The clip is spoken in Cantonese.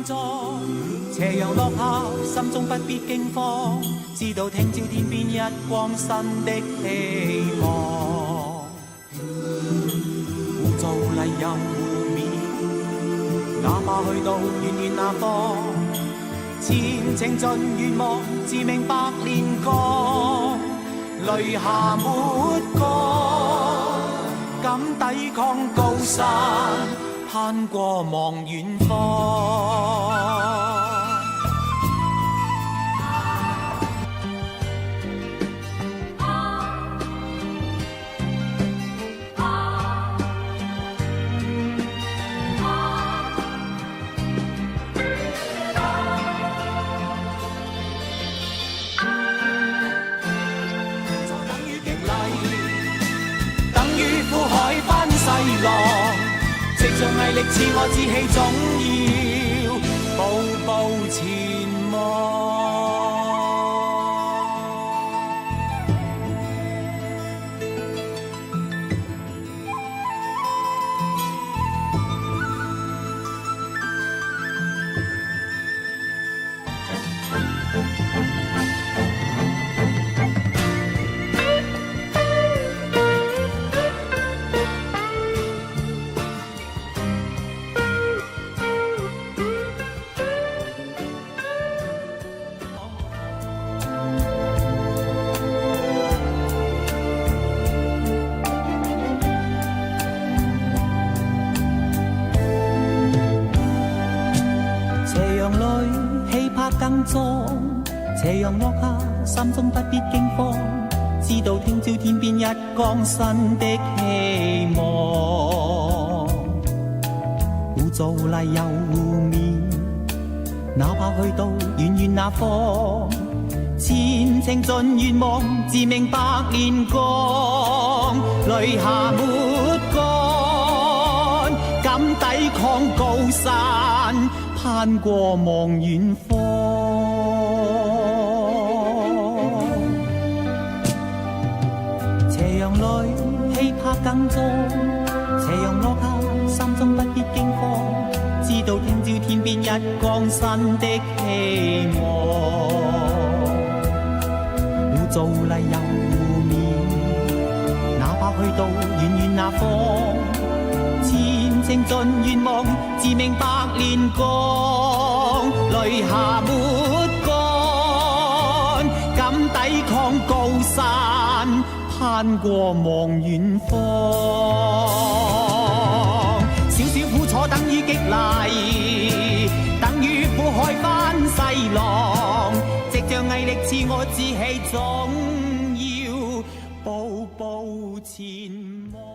更壯。斜陽落下，心中不必驚慌，知道聽朝天邊一光新的希望。污糟泥又污面，哪怕去到遠遠那方，前程盡願望，自命百煉鋼，淚下沒乾，敢抵抗高山，攀過望遠方。藉着毅力賜我志氣，總要步步前望。更壯，斜陽落下，心中不必驚慌，知道聽朝天邊一光新的希望。污糟泥又污面，哪怕去到遠遠那方，前程盡願望，自命百煉鋼，淚下沒乾，敢抵抗高山，攀過望遠方。斜陽裏氣魄更壯，斜陽落下，心中不必驚慌，知道聽朝天邊一光新的希望。污糟泥又污面，哪怕去到遠遠那方，前程盡願望，自命百煉鋼，淚下沒乾，敢抵抗高山，攀過望遠方。少少苦楚等於激勵，等於苦海翻細浪，藉着毅力賜我志氣，總要步步前望。